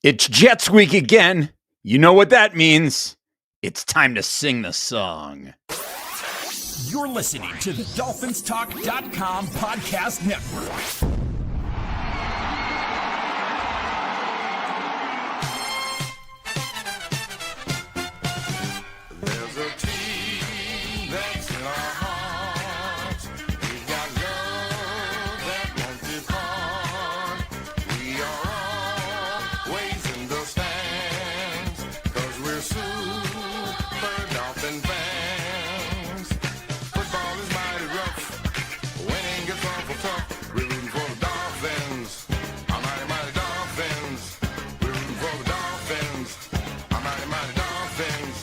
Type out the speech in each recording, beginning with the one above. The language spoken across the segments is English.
It's Jets week again. You know what that means. It's time to sing the song. You're listening to the DolphinsTalk.com podcast network. There's a team that's in our hearts. We've got love that won't depart. We are always in the stands, 'cause we're super Dolphin fans. Football is mighty rough. Winning gets awful tough. We're rooting for the Dolphins. Our mighty, mighty Dolphins. We're rooting for the Dolphins. Our mighty, mighty Dolphins.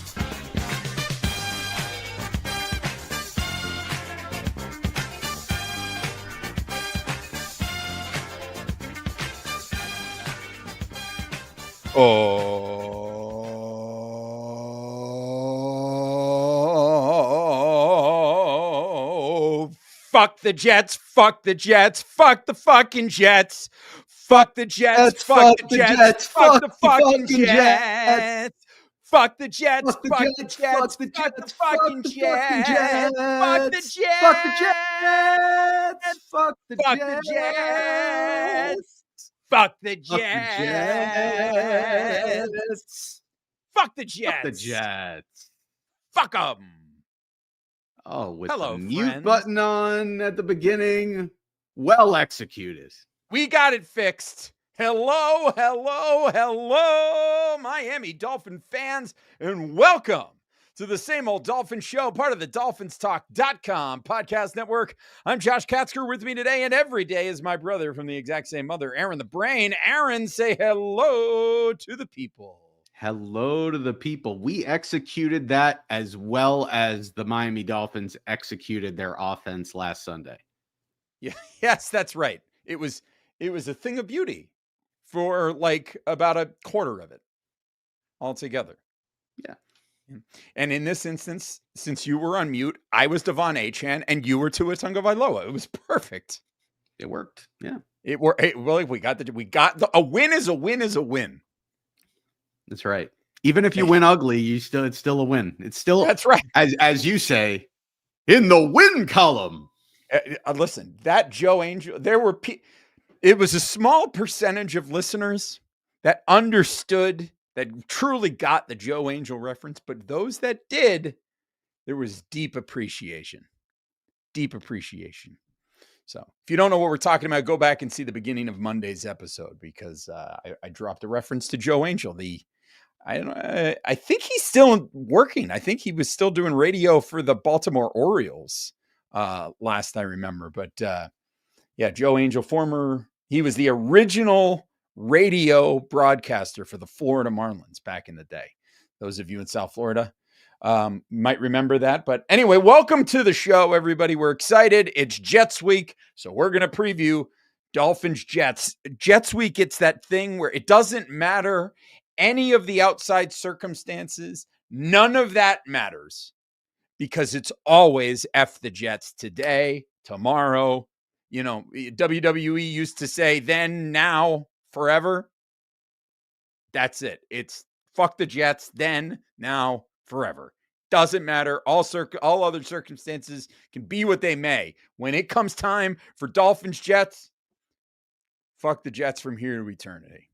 Oh, fuck the Jets, fuck the Jets, fuck the fucking Jets, fuck the Jets, fuck the Jets, fuck the fucking Jets. Fuck the Jets, fuck the Jets, fuck the fucking Jets, fuck the Jets, Fuck the Jets! Fuck the fuck the Jets, fuck the Jets, fuck the Jets, Fuck the Jets. fuck 'em. Oh, with Hello, the mute friends. button on at the beginning. Well executed. We got it fixed. Hello, Miami Dolphin fans, and welcome to the Same Old Dolphin Show, part of the DolphinsTalk.com podcast network. I'm Josh Katzker. With me today and every day is my brother from the exact same mother, Aaron the Brain. Aaron, say hello to the people. Hello to the people. We executed that as well as the Miami Dolphins executed their offense last Sunday. Yeah, yes, that's right. It was a thing of beauty for like about a quarter of it altogether. Yeah. And in this instance, since you were on mute, I was Devon Achan and you were Tua Tagovailoa. It was perfect. It worked. Yeah. We got a win is a win is a win. That's right. Even if you win ugly, it's still a win. It's still, That's right. as you say, in the win column. Listen, that Joe Angel, it was a small percentage of listeners that understood, that truly got the Joe Angel reference, but those that did, there was deep appreciation. Deep appreciation. So if you don't know what we're talking about, go back and see the beginning of Monday's episode, because I dropped a reference to Joe Angel. I think he's still working. I think he was still doing radio for the Baltimore Orioles last I remember. But yeah, Joe Angel, he was the original radio broadcaster for the Florida Marlins back in the day. Those of you in South Florida might remember that. But anyway, welcome to the show, everybody. We're excited. It's Jets week, so we're going to preview Dolphins Jets. Jets week, it's that thing where it doesn't matter any of the outside circumstances. None of that matters, because it's always F the Jets today, tomorrow. You know, WWE used to say then, now, forever. That's it. It's fuck the Jets, then, now, forever. Doesn't matter. All other circumstances can be what they may. When it comes time for Dolphins Jets, fuck the Jets from here to eternity.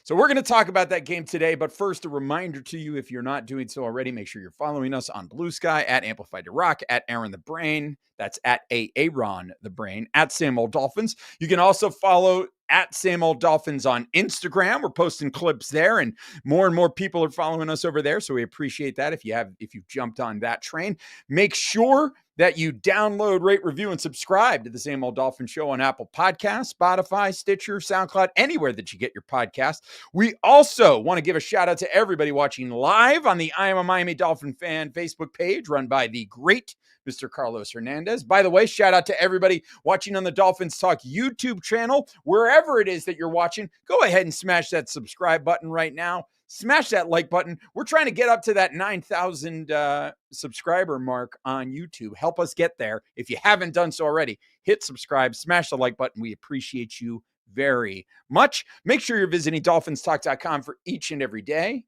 So we're going to talk about that game today. But first, a reminder to you, if you're not doing so already, make sure you're following us on Blue Sky at Amplified to Rock, at Aaron the Brain. That's at Aaron the Brain, at Same Old Dolphins. You can also follow at Same Old Dolphins on Instagram. We're posting clips there, and more people are following us over there. So we appreciate that. If you've jumped on that train, make sure that you download, rate, review, and subscribe to the Same Old Dolphin Show on Apple Podcasts, Spotify, Stitcher, SoundCloud, anywhere that you get your podcast. We also want to give a shout out to everybody watching live on the I Am a Miami Dolphin Fan Facebook page, run by the great Mr. Carlos Hernandez. By the way, shout out to everybody watching on the Dolphins Talk YouTube channel. Wherever it is that you're watching, go ahead and smash that subscribe button right now. Smash that like button. We're trying to get up to that 9,000 subscriber mark on YouTube. Help us get there. If you haven't done so already, hit subscribe, smash the like button. We appreciate you very much. Make sure you're visiting DolphinsTalk.com for each and every day.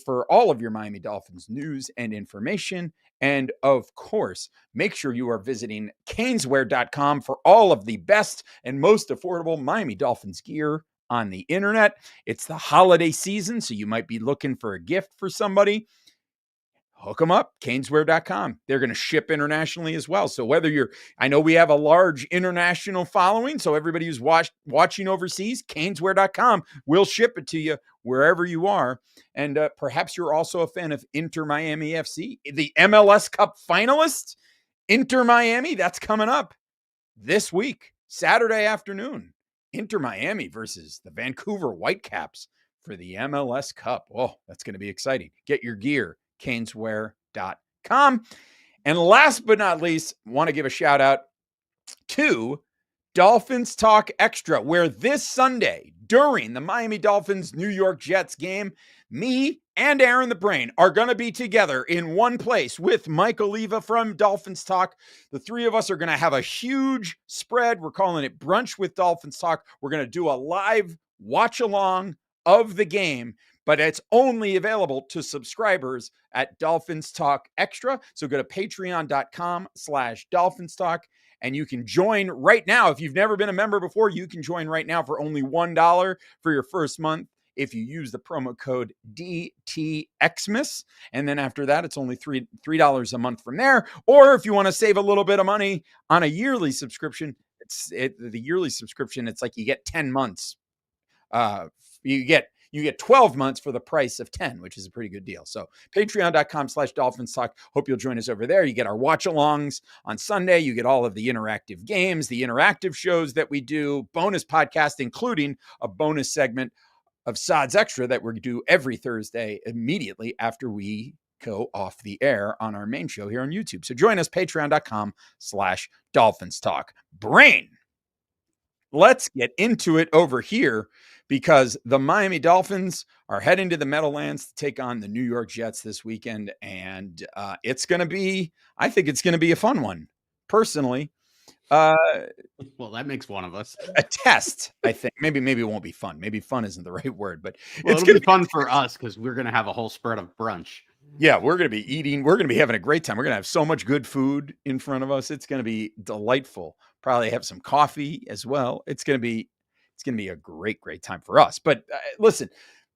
For all of your Miami Dolphins news and information. And of course, make sure you are visiting Caneswear.com for all of the best and most affordable Miami Dolphins gear on the internet. It's the holiday season, so you might be looking for a gift for somebody. Hook them up, Caneswear.com. They're going to ship internationally as well. So I know we have a large international following, so everybody who's watching overseas, Caneswear.com will ship it to you wherever you are. And perhaps you're also a fan of Inter Miami FC, the MLS Cup finalist, Inter Miami. That's coming up this week, Saturday afternoon. Inter Miami versus the Vancouver Whitecaps for the MLS Cup. Oh, that's going to be exciting. Get your gear, Caneswear.com. And last but not least, want to give a shout out to Dolphins Talk Extra, where this Sunday during the Miami Dolphins New York Jets game, me and Aaron the Brain are going to be together in one place with Mike Oliva from Dolphins Talk. The three of us are going to have a huge spread. We're calling it Brunch with Dolphins Talk. We're going to do a live watch along of the game, but it's only available to subscribers at Dolphins Talk Extra. So go to patreon.com/DolphinsTalk and you can join right now. If you've never been a member before, you can join right now for only $1 for your first month if you use the promo code DTXmas. And then after that, it's only $3 a month from there. Or if you want to save a little bit of money on a yearly subscription, the yearly subscription, it's like you get 10 months. You get 12 months for the price of 10, which is a pretty good deal. So patreon.com/DolphinsTalk. Hope you'll join us over there. You get our watch alongs on Sunday. You get all of the interactive games, the interactive shows that we do, bonus podcast, including a bonus segment of Sods Extra that we do every Thursday immediately after we go off the air on our main show here on YouTube. So join us, patreon.com/DolphinsTalk. Brain. Let's get into it over here because the Miami Dolphins are heading to the Meadowlands to take on the New York Jets this weekend. And I think it's going to be a fun one, personally. Well, that makes one of us. A test, I think. Maybe it won't be fun. Maybe fun isn't the right word, but it's going to be fun for us because we're going to have a whole spread of brunch. Yeah, we're going to be eating. We're going to be having a great time. We're going to have so much good food in front of us. It's going to be delightful. Probably have some coffee as well. It's going to be a great time for us. But listen,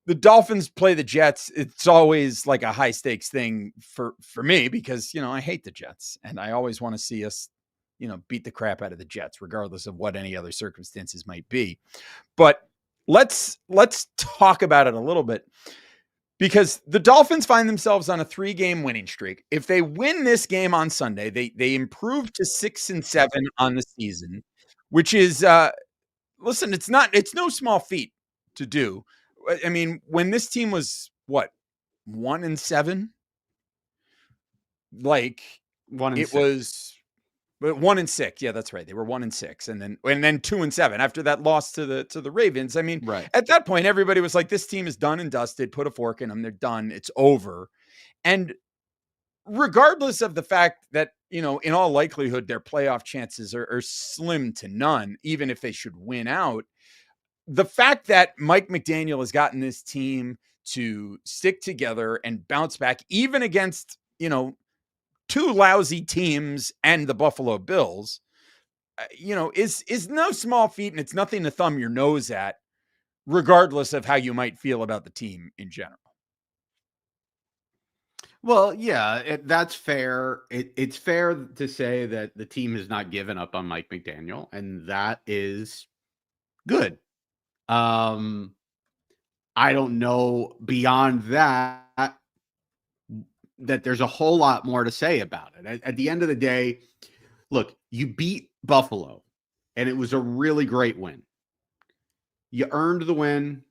the Dolphins play the Jets. It's always like a high stakes thing for me because, I hate the Jets and I always want to see us, beat the crap out of the Jets, regardless of what any other circumstances might be. But let's talk about it a little bit. Because the Dolphins find themselves on a 3-game winning streak. If they win this game on Sunday, they improve to 6-7 on the season, which is listen, it's no small feat to do. I mean, when this team was 1-7, like 1-6. was 1-6. Yeah, that's right. They were 1-6, and then 2-7 after that loss to the Ravens. I mean, right. At that point, everybody was like, "This team is done and dusted. Put a fork in them. They're done. It's over." And regardless of the fact that in all likelihood their playoff chances are slim to none, even if they should win out, the fact that Mike McDaniel has gotten this team to stick together and bounce back, even against two lousy teams and the Buffalo Bills, is no small feat, and it's nothing to thumb your nose at, regardless of how you might feel about the team in general. Well, yeah, that's fair. It's fair to say that the team has not given up on Mike McDaniel, and that is good. I don't know beyond that there's a whole lot more to say about it. At the end of the day, look, you beat Buffalo, and it was a really great win. You earned the win.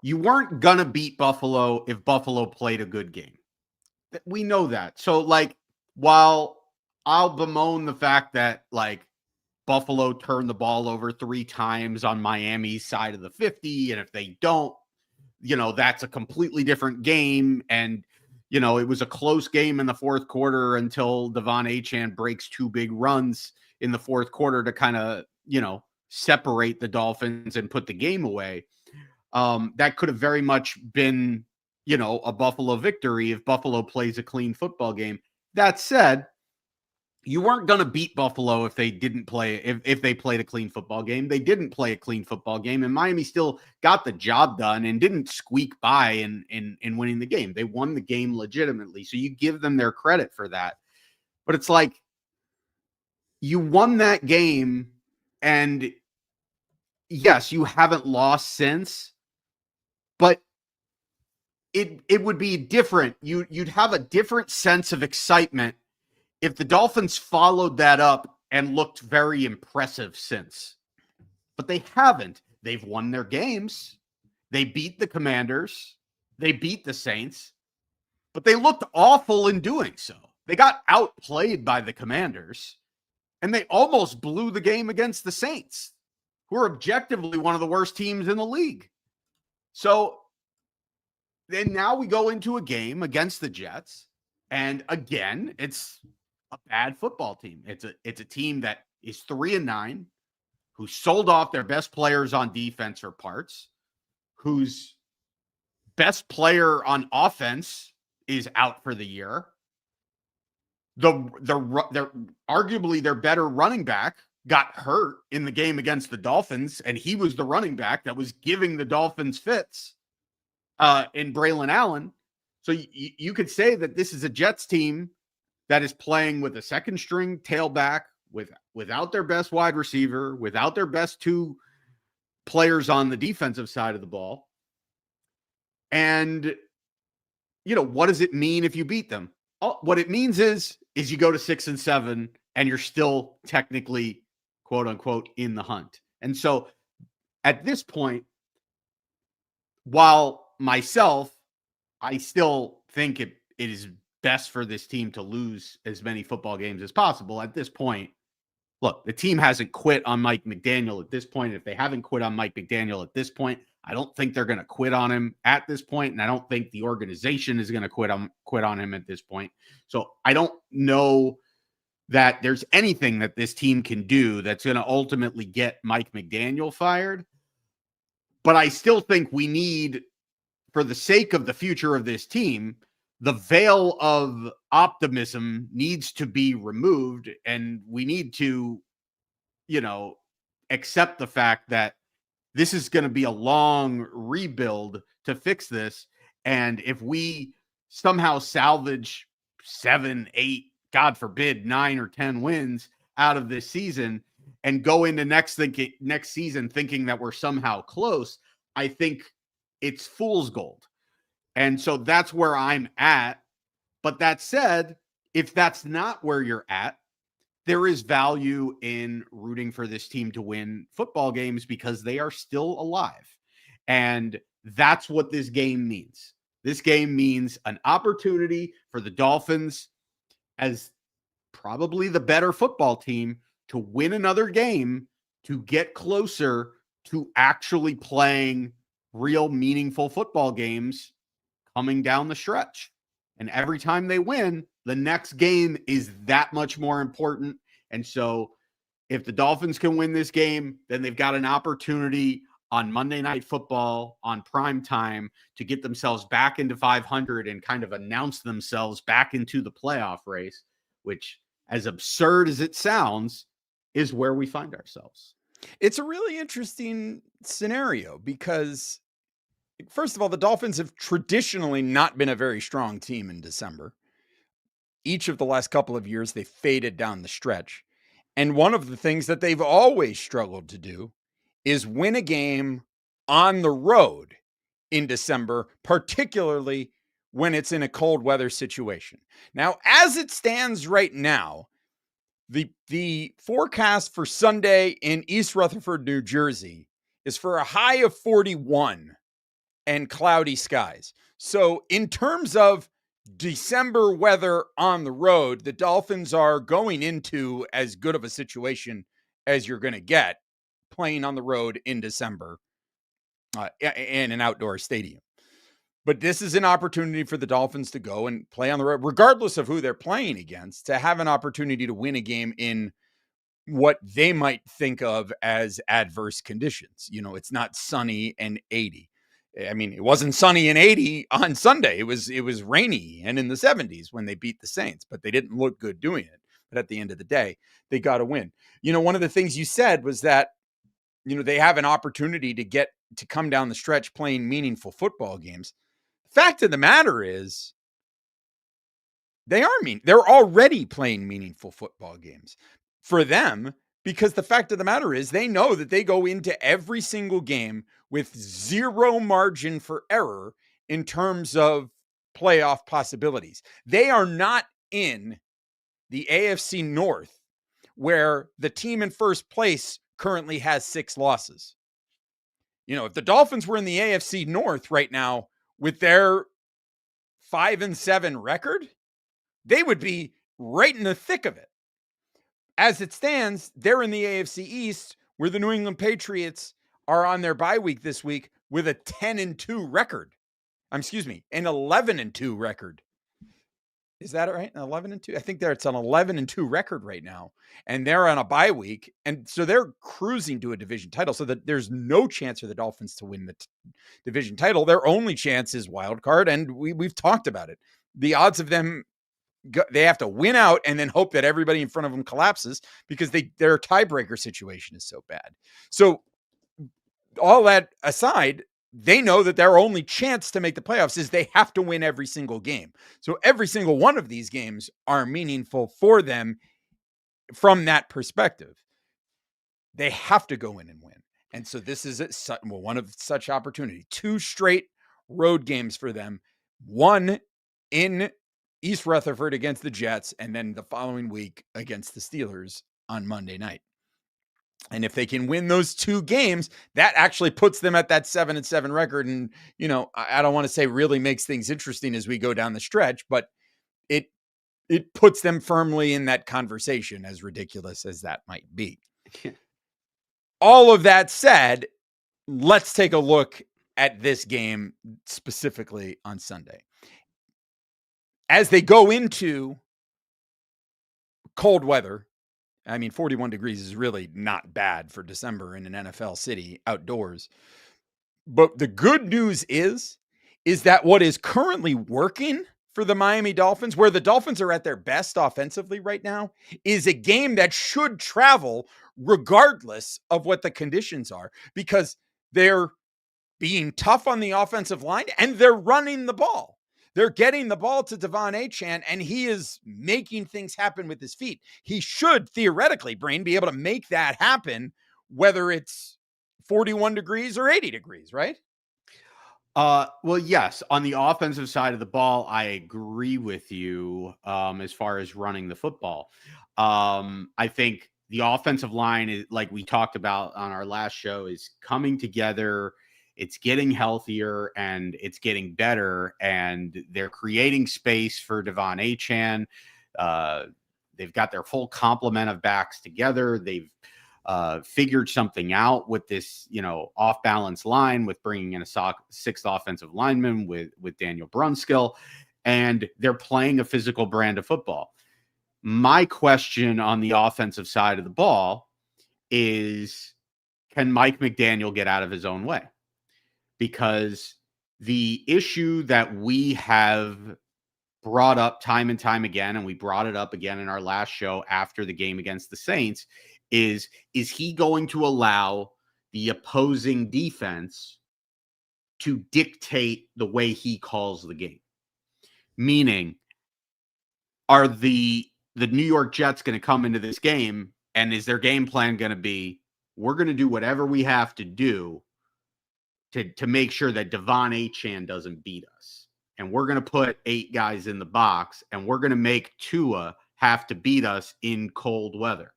You weren't going to beat Buffalo if Buffalo played a good game. We know that. So, while I'll bemoan the fact that, Buffalo turned the ball over 3 times on Miami's side of the 50, and if they don't, that's a completely different game, and it was a close game in the fourth quarter until Devon Achane breaks 2 big runs in the fourth quarter to kind of, separate the Dolphins and put the game away. That could have very much been, a Buffalo victory if Buffalo plays a clean football game. That said, you weren't going to beat Buffalo if they didn't play, if they played a clean football game. They didn't play a clean football game, and Miami still got the job done and didn't squeak by in winning the game. They won the game legitimately. So you give them their credit for that. But it's like, you won that game, and yes, you haven't lost since, but it would be different. You'd have a different sense of excitement if the Dolphins followed that up and looked very impressive since. But they haven't. They've won their games. They beat the Commanders. They beat the Saints. But they looked awful in doing so. They got outplayed by the Commanders. And they almost blew the game against the Saints, who are objectively one of the worst teams in the league. So then now we go into a game against the Jets. And again, it's a bad football team. It's a team that is 3-9, who sold off their best players on defense for parts, whose best player on offense is out for the year. They're arguably their better running back got hurt in the game against the Dolphins, and he was the running back that was giving the Dolphins fits in Braylon Allen. So you could say that this is a Jets team that is playing with a second string tailback, without their best wide receiver, without their best two players on the defensive side of the ball. And, what does it mean if you beat them? What it means is you go to 6-7 and you're still technically, quote unquote, in the hunt. And so at this point, while myself, I still think it is best for this team to lose as many football games as possible. At this point, look, the team hasn't quit on Mike McDaniel at this point. If they haven't quit on Mike McDaniel at this point, I don't think they're going to quit on him at this point, and I don't think the organization is going to quit on him at this point. So I don't know that there's anything that this team can do that's going to ultimately get Mike McDaniel fired. But I still think we need, for the sake of the future of this team, the veil of optimism needs to be removed, and we need to, accept the fact that this is going to be a long rebuild to fix this. And if we somehow salvage 7, 8, God forbid, 9 or 10 wins out of this season and go into next season thinking that we're somehow close, I think it's fool's gold. And so that's where I'm at. But that said, if that's not where you're at, there is value in rooting for this team to win football games because they are still alive. And that's what this game means. This game means an opportunity for the Dolphins, as probably the better football team, to win another game, to get closer to actually playing real meaningful football games coming down the stretch. And every time they win, the next game is that much more important. And so if the Dolphins can win this game, then they've got an opportunity on Monday Night Football on prime time to get themselves back into 500 and kind of announce themselves back into the playoff race, which, as absurd as it sounds, is where we find ourselves. It's a really interesting scenario because, first of all, the Dolphins have traditionally not been a very strong team in December. Each of the last couple of years, they faded down the stretch. And one of the things that they've always struggled to do is win a game on the road in December, particularly when it's in a cold weather situation. Now, as it stands right now, the forecast for Sunday in East Rutherford, New Jersey is for a high of 41 and cloudy skies. So in terms of December weather on the road, the Dolphins are going into as good of a situation as you're going to get playing on the road in December in an outdoor stadium. But this is an opportunity for the Dolphins to go and play on the road, regardless of who they're playing against, to have an opportunity to win a game in what they might think of as adverse conditions. You know, it's not sunny and 80. I mean, it wasn't sunny and 80 on Sunday. It was rainy and in the 70s when they beat the Saints, but they didn't look good doing it. But at the end of the day, they got to win. You know, one of the things you said was that, you know, they have an opportunity to come down the stretch playing meaningful football games. Fact of the matter is, they're already playing meaningful football games for them, because the fact of the matter is they know that they go into every single game with zero margin for error in terms of playoff possibilities. They are not in the AFC North, where the team in first place currently has 6 losses. You know, if the Dolphins were in the AFC North right now with their 5-7 record, they would be right in the thick of it. As it stands, they're in the AFC East, where the New England Patriots are on their bye week this week with a 10-2 record. Excuse me, an 11-2 record. Is that right? 11-2? I think it's an 11-2 record right now, and they're on a bye week, and so they're cruising to a division title. So that there's no chance for the Dolphins to win the division title. Their only chance is wild card, and we've talked about it. The odds of them, they have to win out and then hope that everybody in front of them collapses, because their tiebreaker situation is so bad. So all that aside, they know that their only chance to make the playoffs is they have to win every single game. So every single one of these games are meaningful for them from that perspective. They have to go in and win. And so this is one of such opportunity. 2 straight road games for them. One in East Rutherford against the Jets, and then the following week against the Steelers on Monday night. And if they can win those 2 games, that actually puts them at that 7-7 record. And, you know, I don't want to say really makes things interesting as we go down the stretch, but it puts them firmly in that conversation, as ridiculous as that might be. All of that said, let's take a look at this game specifically on Sunday. As they go into cold weather, I mean, 41 degrees is really not bad for December in an NFL city outdoors. But the good news is that what is currently working for the Miami Dolphins, where the Dolphins are at their best offensively right now, is a game that should travel regardless of what the conditions are, because they're being tough on the offensive line and they're running the ball. They're getting the ball to Devon Achane, and he is making things happen with his feet. He should theoretically, Brain, be able to make that happen, whether it's 41 degrees or 80 degrees, right? Well, yes. On the offensive side of the ball, I agree with you as far as running the football. I think the offensive line is, like we talked about on our last show, is coming together. It's getting healthier and it's getting better, and they're creating space for Devon Achane. They've got their full complement of backs together. They've figured something out with this, off balance line, with bringing in a 6th offensive lineman with Daniel Brunskill, and they're playing a physical brand of football. My question on the offensive side of the ball is, can Mike McDaniel get out of his own way? Because the issue that we have brought up time and time again, and we brought it up again in our last show after the game against the Saints, is he going to allow the opposing defense to dictate the way he calls the game? Meaning, are the New York Jets going to come into this game, and is their game plan going to be, we're going to do whatever we have to do to make sure that Devon Achane doesn't beat us, and we're going to put 8 guys in the box, and we're going to make Tua have to beat us in cold weather?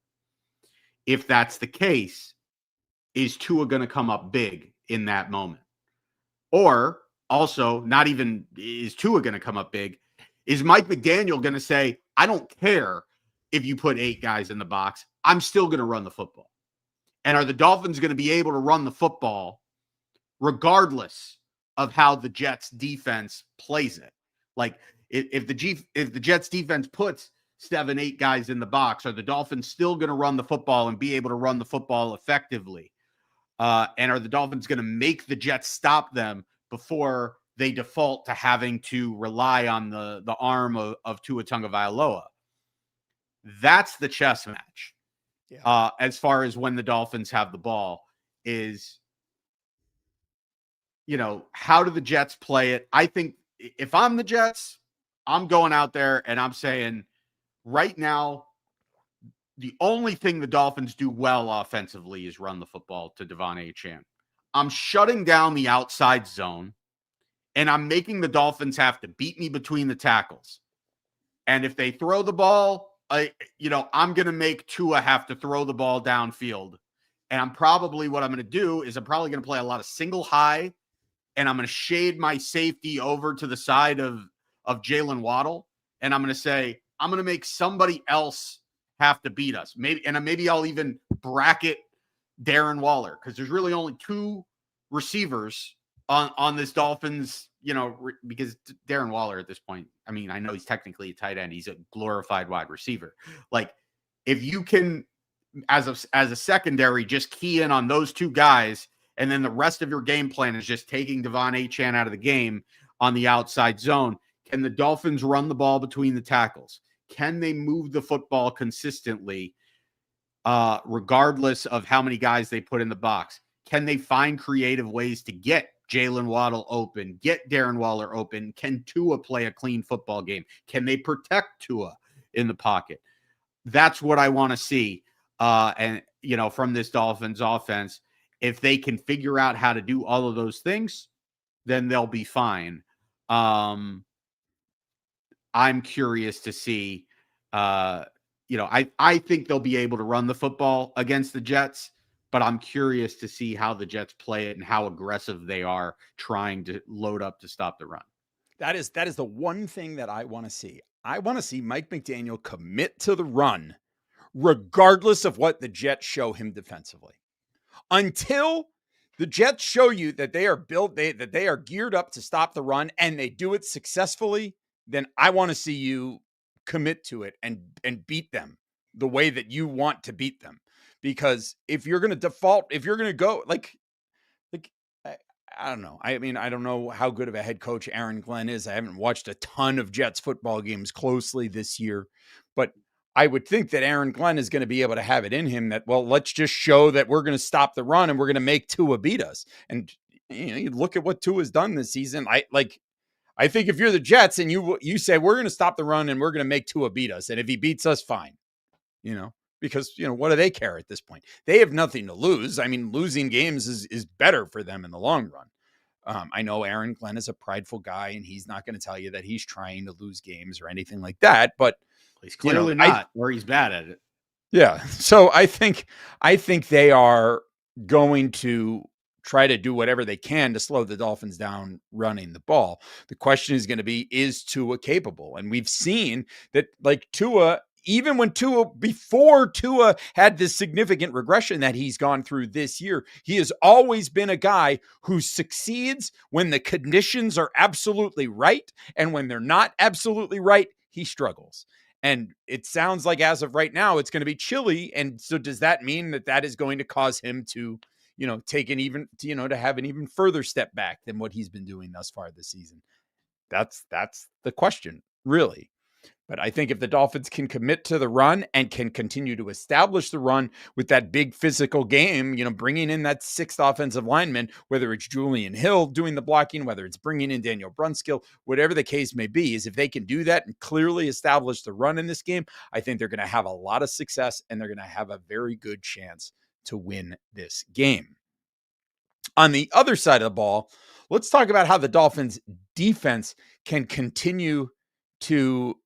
If that's the case, is Tua going to come up big in that moment? Or also, not even is Tua going to come up big, is Mike McDaniel going to say, I don't care if you put 8 guys in the box, I'm still going to run the football? And are the Dolphins going to be able to run the football regardless of how the Jets defense plays it? Like, if the Jets defense puts 7, 8 guys in the box? Are the Dolphins still going to run the football and be able to run the football effectively? And are the Dolphins going to make the Jets stop them before they default to having to rely on the arm of Tua Tagovailoa? That's the chess match. Yeah. As far as when the Dolphins have the ball is, how do the Jets play it? I think if I'm the Jets, I'm going out there and I'm saying right now, the only thing the Dolphins do well offensively is run the football to Devon Achane. I'm shutting down the outside zone, and I'm making the Dolphins have to beat me between the tackles. And if they throw the ball, I'm going to make Tua have to throw the ball downfield. And what I'm going to do is I'm probably going to play a lot of single high, and I'm going to shade my safety over to the side of Jalen Waddle. And I'm going to say, I'm going to make somebody else have to beat us. Maybe I'll even bracket Darren Waller, because there's really only 2 receivers on this Dolphins, because Darren Waller at this point, I mean, I know he's technically a tight end. He's a glorified wide receiver. Like, if you can, as a secondary, just key in on those 2 guys, and then the rest of your game plan is just taking Devon Achane out of the game on the outside zone, can the Dolphins run the ball between the tackles? Can they move the football consistently, regardless of how many guys they put in the box? Can they find creative ways to get Jalen Waddle open, get Darren Waller open? Can Tua play a clean football game? Can they protect Tua in the pocket? That's what I want to see. From this Dolphins offense, if they can figure out how to do all of those things, then they'll be fine. I'm curious to see, I think they'll be able to run the football against the Jets, but I'm curious to see how the Jets play it and how aggressive they are trying to load up to stop the run. That is the one thing that I want to see. I want to see Mike McDaniel commit to the run, regardless of what the Jets show him defensively. Until the Jets show you that they are that they are geared up to stop the run and they do it successfully, then I want to see you commit to it and beat them the way that you want to beat them. Because if you're going to default, if you're going to go I don't know. I mean, I don't know how good of a head coach Aaron Glenn is. I haven't watched a ton of Jets football games closely this year, but I would think that Aaron Glenn is going to be able to have it in him that, well, let's just show that we're going to stop the run and we're going to make Tua beat us. And you look at what Tua's done this season. I think if you're the Jets and you say we're going to stop the run and we're going to make Tua beat us, and if he beats us, fine. Because what do they care at this point? They have nothing to lose. I mean, losing games is better for them in the long run. I know Aaron Glenn is a prideful guy, and he's not going to tell you that he's trying to lose games or anything like that. But he's clearly not, or he's bad at it. Yeah. So I think they are going to try to do whatever they can to slow the Dolphins down running the ball. The question is going to be, is Tua capable? And we've seen that, like, Tua, even when before Tua had this significant regression that he's gone through this year, he has always been a guy who succeeds when the conditions are absolutely right. And when they're not absolutely right, he struggles. And it sounds like as of right now, it's going to be chilly. And so does that mean that is going to cause him to, take to have an even further step back than what he's been doing thus far this season? That's the question, really. But I think if the Dolphins can commit to the run and can continue to establish the run with that big physical game, bringing in that 6th offensive lineman, whether it's Julian Hill doing the blocking, whether it's bringing in Daniel Brunskill, whatever the case may be, is if they can do that and clearly establish the run in this game, I think they're going to have a lot of success and they're going to have a very good chance to win this game. On the other side of the ball, let's talk about how the Dolphins defense can continue to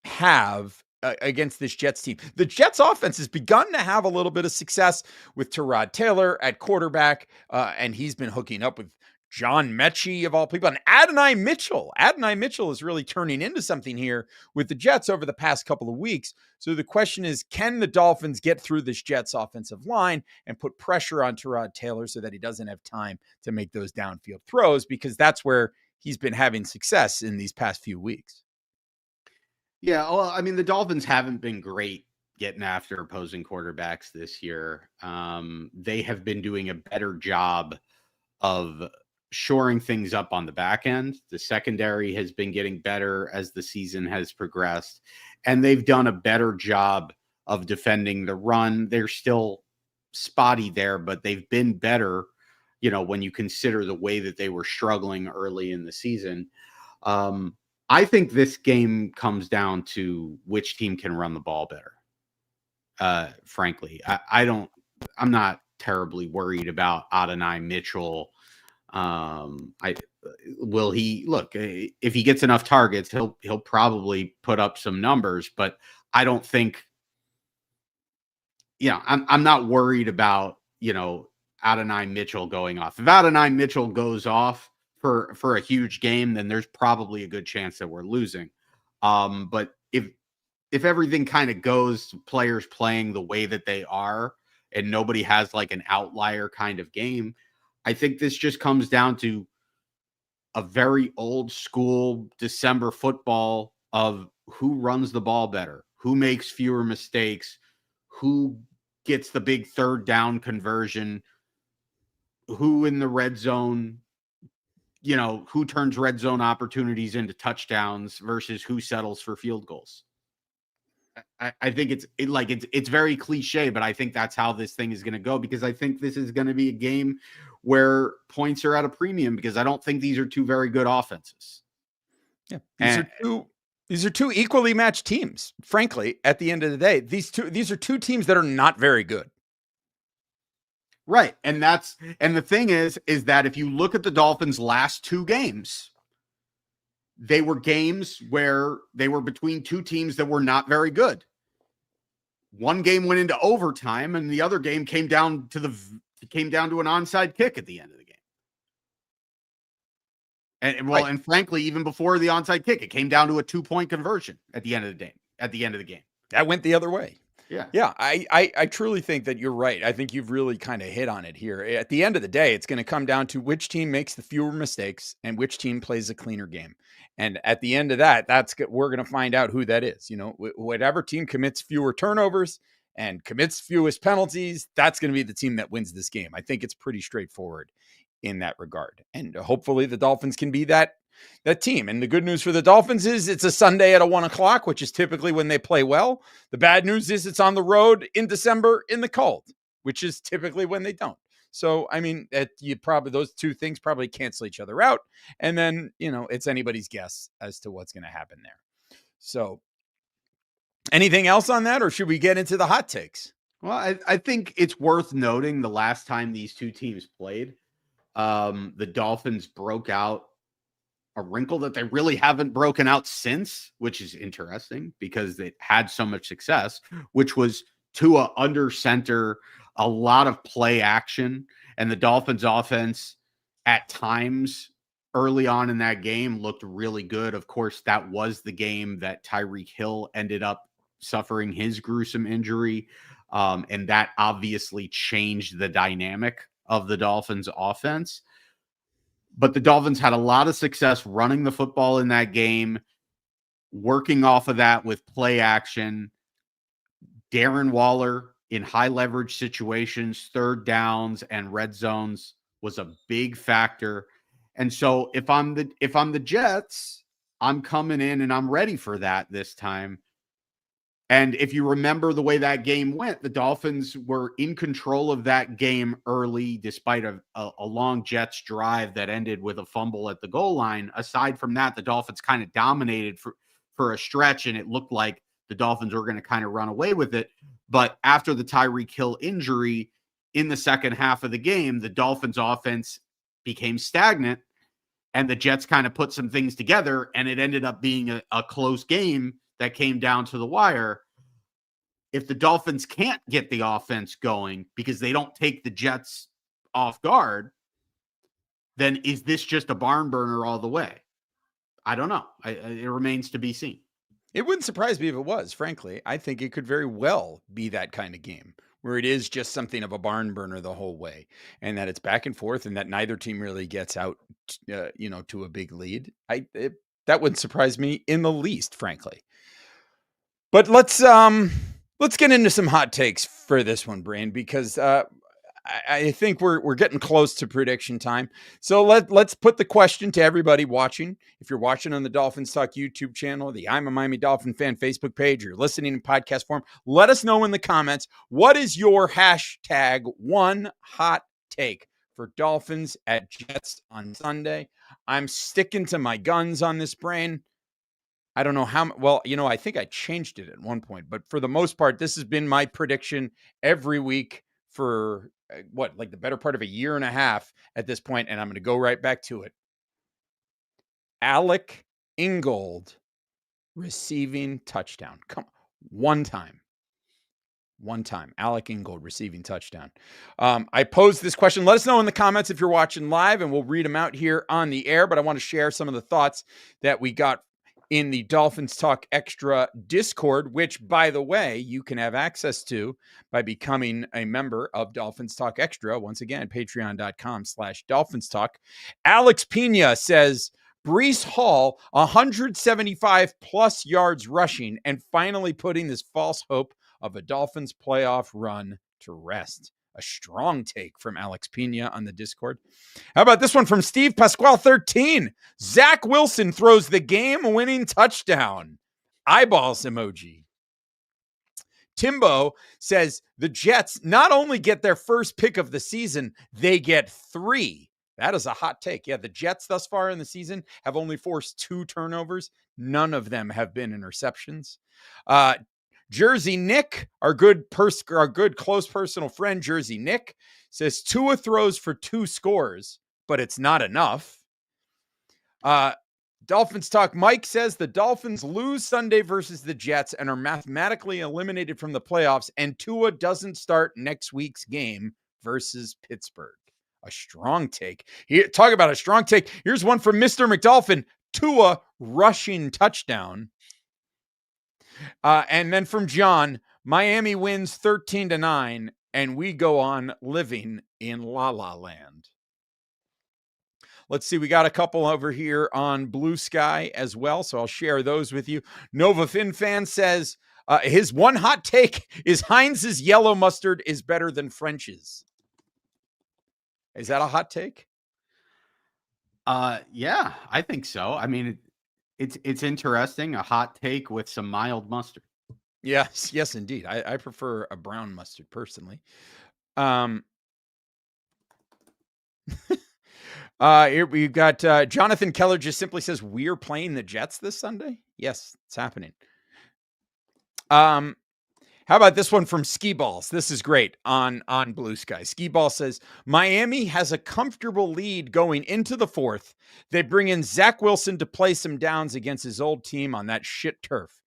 have against this Jets team. The Jets offense has begun to have a little bit of success with Tyrod Taylor at quarterback, and he's been hooking up with John Mechie of all people, and Adonai Mitchell. Adonai Mitchell is really turning into something here with the Jets over the past couple of weeks. So the question is, can the Dolphins get through this Jets offensive line and put pressure on Tyrod Taylor so that he doesn't have time to make those downfield throws? Because that's where he's been having success in these past few weeks. Yeah, well, I mean, the Dolphins haven't been great getting after opposing quarterbacks this year. They have been doing a better job of shoring things up on the back end. The secondary has been getting better as the season has progressed, and they've done a better job of defending the run. They're still spotty there, but they've been better, when you consider the way that they were struggling early in the season. I think this game comes down to which team can run the ball better. Frankly, I'm not terribly worried about Adonai Mitchell. I will he look if he gets enough targets, he'll probably put up some numbers, but I don't think, I'm not worried about, Adonai Mitchell going off. If Adonai Mitchell goes off for a huge game, then there's probably a good chance that we're losing. But if everything kind of goes, players playing the way that they are, and nobody has like an outlier kind of game, I think this just comes down to a very old school December football of who runs the ball better, who makes fewer mistakes, who gets the big third down conversion, who in the red zone, who turns red zone opportunities into touchdowns versus who settles for field goals. I think it's very cliche, but I think that's how this thing is going to go, because I think this is going to be a game where points are at a premium, because I don't think these are two very good offenses. Yeah, these are two equally matched teams. Frankly, at the end of the day, these are two teams that are not very good. Right, and the thing is that if you look at the Dolphins' last two games, they were games where they were between two teams that were not very good. One game went into overtime, and the other game came down to an onside kick at the end of the game. And Right. and frankly, even before the onside kick, it came down to a 2-point conversion at the end of the day. At the end of the game, That went the other way. yeah. Yeah, I truly think that you're right. I think you've really kind of hit on it here. At the end of the day, it's going to come down to which team makes the fewer mistakes and which team plays a cleaner game. And at the end of that, we're going to find out who that is. Whatever team commits fewer turnovers and commits fewest penalties, that's going to be the team that wins this game. I think it's pretty straightforward in that regard. And hopefully the Dolphins can be that team. And the good news for the Dolphins is it's a Sunday at 1:00, which is typically when they play well. The bad news is it's on the road in December in the cold, which is typically when they don't. So, I mean, those two things probably cancel each other out. And then, it's anybody's guess as to what's going to happen there. So anything else on that, or should we get into the hot takes? Well, I think it's worth noting the last time these two teams played, the Dolphins broke out a wrinkle that they really haven't broken out since, which is interesting because they had so much success, which was Tua under center, a lot of play action, and the Dolphins offense at times early on in that game looked really good. Of course, that was the game that Tyreek Hill ended up suffering his gruesome injury. And that obviously changed the dynamic of the Dolphins offense. But the Dolphins had a lot of success running the football in that game, working off of that with play action. Darren Waller in high leverage situations, third downs and red zones was a big factor. And so if I'm the Jets, I'm coming in and I'm ready for that this time. And if you remember the way that game went, the Dolphins were in control of that game early, despite a long Jets drive that ended with a fumble at the goal line. Aside from that, the Dolphins kind of dominated for a stretch, and it looked like the Dolphins were going to kind of run away with it. But after the Tyreek Hill injury in the second half of the game, the Dolphins offense became stagnant, and the Jets kind of put some things together, and it ended up being a close game that came down to the wire. If the Dolphins can't get the offense going because they don't take the Jets off guard, then is this just a barn burner all the way? I don't know. It remains to be seen. It wouldn't surprise me if it was, frankly. I think it could very well be that kind of game where it is just something of a barn burner the whole way, and that it's back and forth, and that neither team really gets out, to a big lead. That wouldn't surprise me in the least, frankly. But let's get into some hot takes for this one, Brain, because I think we're getting close to prediction time. So let's put the question to everybody watching. If you're watching on the Dolphins Talk YouTube channel, the I'm a Miami Dolphin fan Facebook page, or listening in podcast form, let us know in the comments, what is your hashtag one hot take for Dolphins at Jets on Sunday? I'm sticking to my guns on this, Brain. I don't know how well, I think I changed it at one point, but for the most part, this has been my prediction every week for like the better part of a year and a half at this point, and I'm going to go right back to it. Alec Ingold receiving touchdown. Come on, one time, Alec Ingold receiving touchdown. I posed this question. Let us know in the comments if you're watching live, and we'll read them out here on the air, but I want to share some of the thoughts that we got in the Dolphins Talk Extra Discord, which, by the way, you can have access to by becoming a member of Dolphins Talk Extra. Once again, patreon.com/DolphinsTalk. Alex Pena says, Breece Hall, 175 plus yards rushing, and finally putting this false hope of a Dolphins playoff run to rest. A strong take from Alex Pena on the Discord. How about this one from Steve Pasquale 13? Zach Wilson throws the game-winning touchdown. Eyeballs emoji. Timbo says the Jets not only get their first pick of the season, they get 3. That is a hot take. Yeah, the Jets thus far in the season have only forced 2 turnovers. None of them have been interceptions. Jersey Nick, our good close personal friend, Jersey Nick, says Tua throws for 2 scores, but it's not enough. Dolphins Talk Mike says the Dolphins lose Sunday versus the Jets and are mathematically eliminated from the playoffs, and Tua doesn't start next week's game versus Pittsburgh. A strong take. Here, talk about a strong take. Here's one from Mr. McDolphin. Tua rushing touchdown. And then from John, Miami wins 13-9, and we go on living in La La Land. Let's see. We got a couple over here on Blue Sky as well, so I'll share those with you. Nova Fin Fan says his one hot take is Heinz's yellow mustard is better than French's. Is that a hot take? Yeah, I think so. I mean, it's interesting. A hot take with some mild mustard. Yes, indeed. I prefer a brown mustard personally. Here we've got Jonathan Keller just simply says, we're playing the Jets this Sunday. Yes, it's happening. How about this one from Ski Balls? This is great on Blue Sky. Ski Ball says, Miami has a comfortable lead going into the 4th. They bring in Zach Wilson to play some downs against his old team on that shit turf.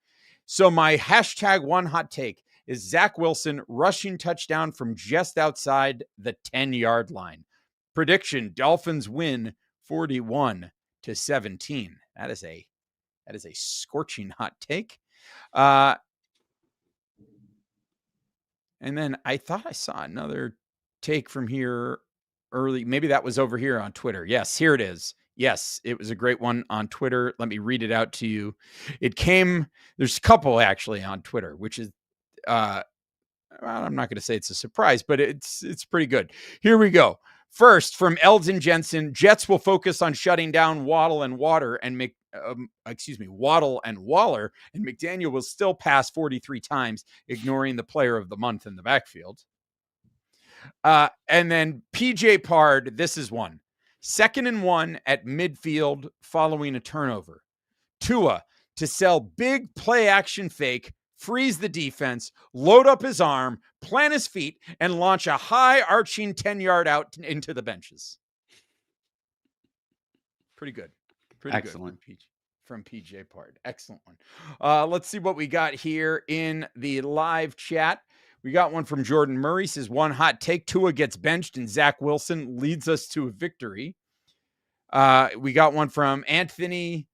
So my hashtag one hot take is Zach Wilson rushing touchdown from just outside the 10-yard line. Prediction, Dolphins win 41-17. That is a scorching hot take. And then I thought I saw another take from here early. Maybe that was over here on Twitter. Yes, here it is. Yes, it was a great one on Twitter. Let me read it out to you. There's a couple actually on Twitter, which is, I'm not going to say it's a surprise, but it's pretty good. Here we go. First, from Eldon Jensen, Jets will focus on shutting down Waddle and Waller, and Waddle and Waller, and McDaniel will still pass 43 times, ignoring the player of the month in the backfield. And then PJ Pard, this is one. 2nd and 1 at midfield following a turnover. Tua to sell big play action fake, freeze the defense, load up his arm, plant his feet, and launch a high arching 10-yard out into the benches. Pretty good. Excellent. Good from PJ Pard. Excellent one. Let's see what we got here in the live chat. We got one from Jordan Murray. Says one hot take, Tua gets benched and Zach Wilson leads us to a victory. We got one from Anthony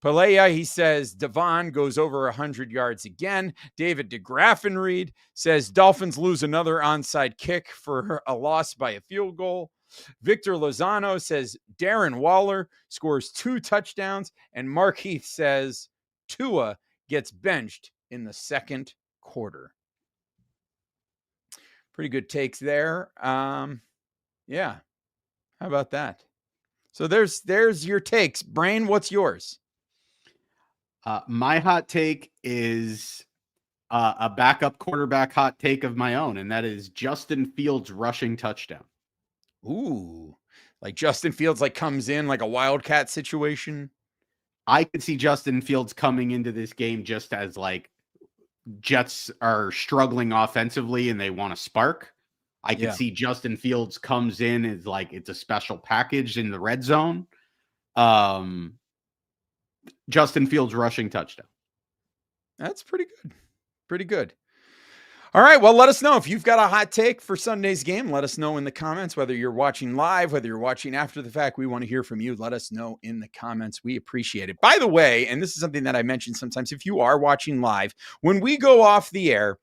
Pelea. He says Devon goes over 100 yards again. David DeGraffenreid says Dolphins lose another onside kick for a loss by a field goal. Victor Lozano says Darren Waller scores 2 touchdowns. And Mark Heath says Tua gets benched in the second quarter. Pretty good takes there. Yeah. How about that? So there's your takes. Brain, what's yours? My hot take is a backup quarterback hot take of my own, and that is Justin Fields rushing touchdown. Ooh, like Justin Fields like comes in like a Wildcat situation. I could see Justin Fields coming into this game just as like Jets are struggling offensively and they want to spark. I could see Justin Fields comes in as like it's a special package in the red zone. Justin Fields rushing touchdown. That's pretty good. Pretty good. All right. Well, let us know if you've got a hot take for Sunday's game. Let us know in the comments, whether you're watching live, whether you're watching after the fact. We want to hear from you. Let us know in the comments. We appreciate it. By the way, and this is something that I mentioned sometimes, if you are watching live, when we go off the air,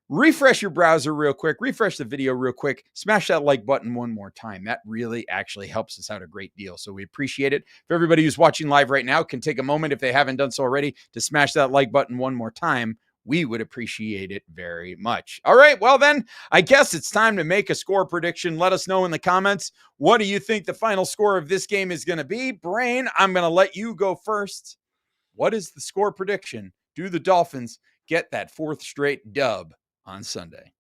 refresh your browser real quick, refresh the video real quick, smash that like button one more time. That really actually helps us out a great deal. So we appreciate it. If everybody who's watching live right now can take a moment, if they haven't done so already, to smash that like button one more time, we would appreciate it very much. All right, well then, I guess it's time to make a score prediction. Let us know in the comments. What do you think the final score of this game is going to be? Brain, I'm going to let you go first. What is the score prediction? Do the Dolphins get that fourth straight dub on Sunday?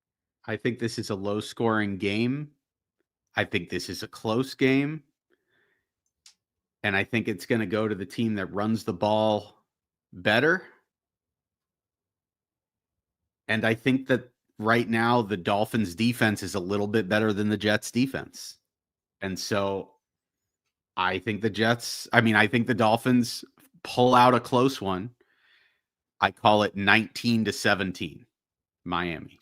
I think this is a low-scoring game. I think this is a close game. And I think it's going to go to the team that runs the ball better. And I think that right now the Dolphins defense is a little bit better than the Jets defense. And so I think the Dolphins pull out a close one. I call it 19-17, Miami.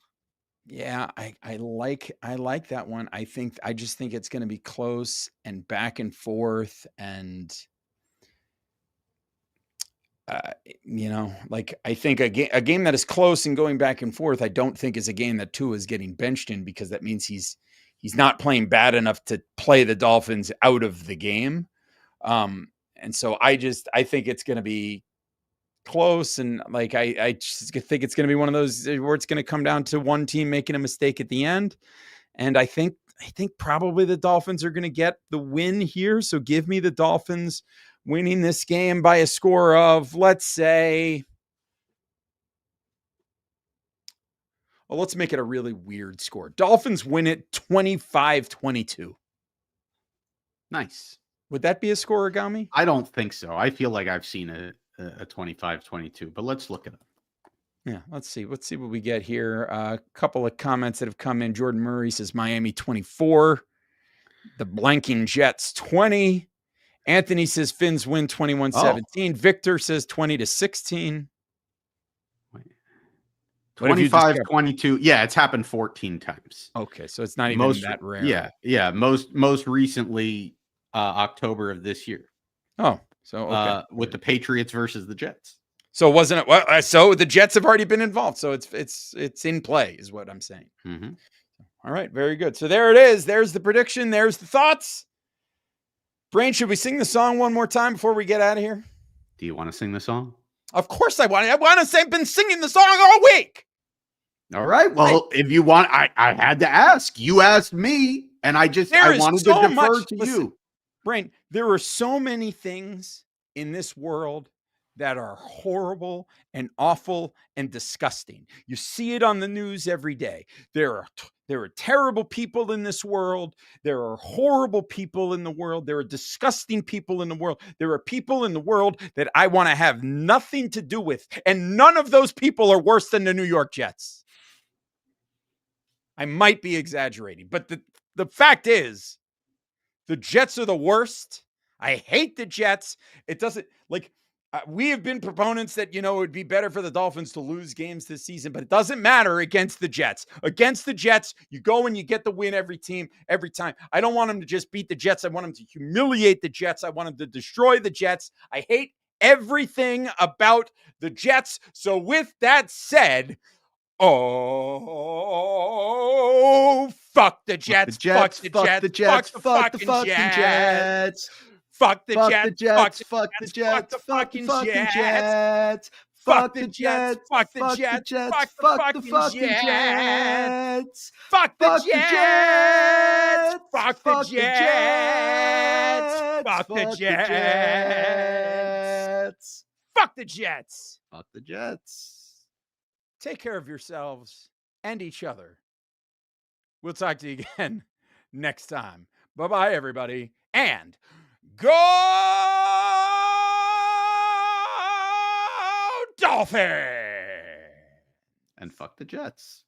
Yeah, I like that one. I just think it's going to be close and back and forth, and I think a game that is close and going back and forth, I don't think is a game that Tua is getting benched in, because that means he's not playing bad enough to play the Dolphins out of the game. And so I think it's going to be close, and like I just think it's going to be one of those where it's going to come down to one team making a mistake at the end. And I think probably the Dolphins are going to get the win here. So give me the Dolphins winning this game by a score of, let's say, well, let's make it a really weird score. Dolphins win it 25-22. Nice. Would that be a score, Agami? I don't think so. I feel like I've seen a 25-22, but let's look it up. Yeah, let's see. Let's see what we get here. A couple of comments that have come in. Jordan Murray says Miami 24. The blanking Jets 20. Anthony says Finns win 21-17. Victor says 20-16. 25-22. Yeah, it's happened 14 times. Okay, so it's not even that rare. Yeah. Most recently, October of this year. Oh, so okay. With the Patriots versus the Jets. So wasn't it? Well, so the Jets have already been involved. So it's in play, is what I'm saying. Mm-hmm. All right, very good. So there it is. There's the prediction. There's the thoughts. Brain, should we sing the song one more time before we get out of here? Do you want to sing the song? Of course I want to. I've been singing the song all week. All right. Well, if you want, I had to ask. You asked me, and I wanted to defer to you. Brain, there are so many things in this world that are horrible and awful and disgusting. You see it on the news every day. There are terrible people in this world. There are horrible people in the world. There are disgusting people in the world. There are people in the world that I want to have nothing to do with. And none of those people are worse than the New York Jets. I might be exaggerating, but the fact is, the Jets are the worst. I hate the Jets. It doesn't, like, we have been proponents that, it would be better for the Dolphins to lose games this season, but it doesn't matter against the Jets. Against the Jets, you go and you get the win every time. I don't want them to just beat the Jets. I want them to humiliate the Jets. I want them to destroy the Jets. I hate everything about the Jets. So with that said, fuck the Jets. Fuck the Jets. Fuck the fucking Jets. Fuck the Jets. Fuck the Jets. Fuck the fucking Jets. Fuck the Jets. Fuck the Jets. Fuck the fucking Jets. Fuck the Jets. Fuck the Jets. Fuck the Jets. Fuck the Jets. Fuck the Jets. Take care of yourselves and each other. We'll talk to you again next time. Bye-bye, everybody. And go Dolphins! And fuck the Jets.